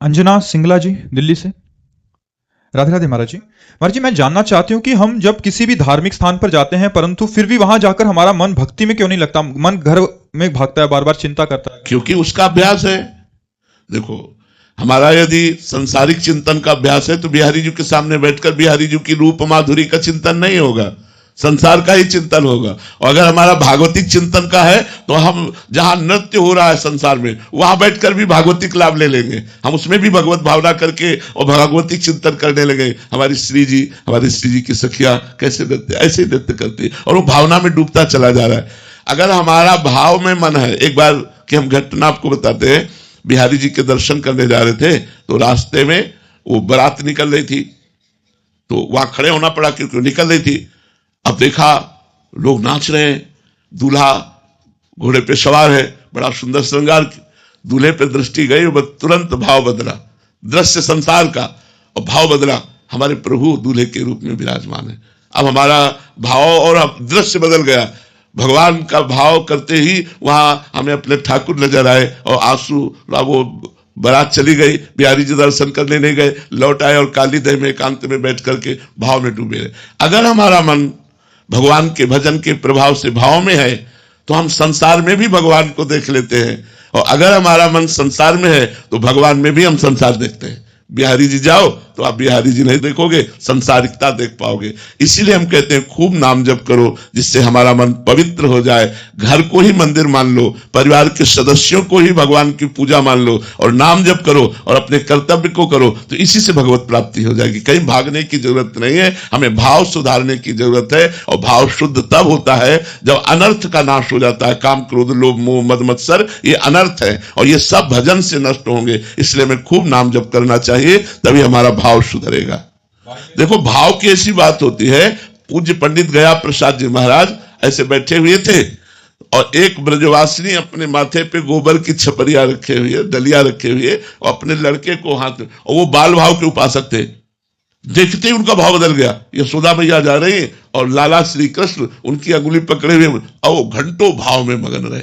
अंजना सिंगला जी दिल्ली से। राधे राधे महाराज जी। महाराज जी, मैं जानना चाहती हूँ कि हम जब किसी भी धार्मिक स्थान पर जाते हैं परंतु फिर भी वहां जाकर हमारा मन भक्ति में क्यों नहीं लगता, मन घर में भागता है, बार बार चिंता करता है। क्योंकि उसका अभ्यास है। देखो, हमारा यदि संसारिक चिंतन का अभ्यास है तो बिहारी जी के सामने बैठकर बिहारी जी की रूप माधुरी का चिंतन नहीं होगा, संसार का ही चिंतन होगा। और अगर हमारा भागवतिक चिंतन का है तो हम जहां नृत्य हो रहा है संसार में वहां बैठकर भी भागवतिक लाभ ले लेंगे, हम उसमें भी भगवत भावना करके और भागवतिक चिंतन करने लगे। हमारी श्री जी की सखिया कैसे नृत्य, ऐसे नृत्य करती और वो भावना में डूबता चला जा रहा है। अगर हमारा भाव में मन है, एक बार की हम घटना आपको बताते हैं, बिहारी जी के दर्शन करने जा रहे थे तो रास्ते में वो बारात निकल रही थी तो वहां खड़े होना पड़ा क्योंकि निकल रही थी। अब देखा लोग नाच रहे हैं, दूल्हा घोड़े पे सवार है, बड़ा सुंदर श्रृंगार, दूल्हे पे दृष्टि गई और तुरंत भाव बदला, दृश्य संसार का और भाव बदला। हमारे प्रभु दूल्हे के रूप में विराजमान है। अब हमारा भाव और दृश्य बदल गया। भगवान का भाव करते ही वहां हमें अपने ठाकुर नजर आए और आंसू, वो बारात चली गई, बिहारी जी दर्शन करने नहीं गए, लौट आए और काली दह में एकांत में बैठ करके भाव में डूबे रहे। अगर हमारा मन भगवान के भजन के प्रभाव से भाव में है तो हम संसार में भी भगवान को देख लेते हैं, और अगर हमारा मन संसार में है तो भगवान में भी हम संसार देखते हैं। बिहारी जी जाओ तो आप बिहारी जी नहीं देखोगे, संसारिकता देख पाओगे। इसीलिए हम कहते हैं खूब नाम जप करो जिससे हमारा मन पवित्र हो जाए। घर को ही मंदिर मान लो, परिवार के सदस्यों को ही भगवान की पूजा मान लो और नाम जप करो और अपने कर्तव्य को करो, तो इसी से भगवत प्राप्ति हो जाएगी। कहीं भागने की जरूरत नहीं है, हमें भाव सुधारने की जरूरत है। और भाव शुद्ध तब होता है जब अनर्थ का नाश हो जाता है। काम, क्रोध, लोभ, मोह, मद, मत्सर ये अनर्थ है और ये सब भजन से नष्ट होंगे। इसलिए हमें खूब नाम जप करना चाहिए, तभी हमारा भाव सुधरेगा। देखो, भाव की ऐसी बात होती है, पूज्य पंडित गया प्रसाद जी महाराज ऐसे बैठे हुए थे और एक ब्रजवासिनी अपने माथे पे गोबर की छपरिया रखे हुए, डलिया रखे हुए और अपने लड़के को हाथ में, और वो बाल भाव के उपासक थे। देखते ही उनका भाव बदल गया। यशोदा मैया जा रही और लाला श्री कृष्ण उनकी अंगुली पकड़े हुए और वो घंटों भाव में मगन रहे।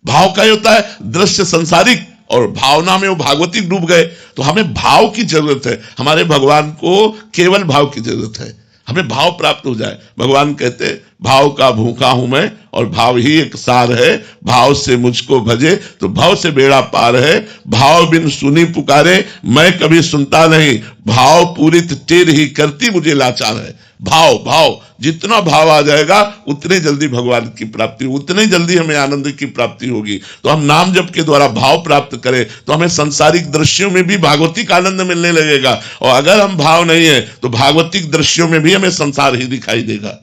भाव क्या होता है? दृश्य संसारिक, और भावना में वो भागवती डूब गए। तो हमें भाव की जरूरत है, हमारे भगवान को केवल भाव की जरूरत है, हमें भाव प्राप्त हो जाए। भगवान कहते हैं भाव का भूखा हूं मैं और भाव ही एक सार है, भाव से मुझको भजे तो भाव से बेड़ा पार है। भाव बिन सुनी पुकारे मैं कभी सुनता नहीं, भाव पूरित टेर ही करती मुझे लाचार है। भाव भाव जितना भाव आ जाएगा उतने जल्दी भगवान की प्राप्ति, उतने जल्दी हमें आनंद की प्राप्ति होगी। तो हम नाम जप के द्वारा भाव प्राप्त करें तो हमें सांसारिक दृश्यों में भी भागवतिक आनंद मिलने लगेगा, और अगर हम भाव नहीं है तो भागवतिक दृश्यों में भी हमें संसार ही दिखाई देगा।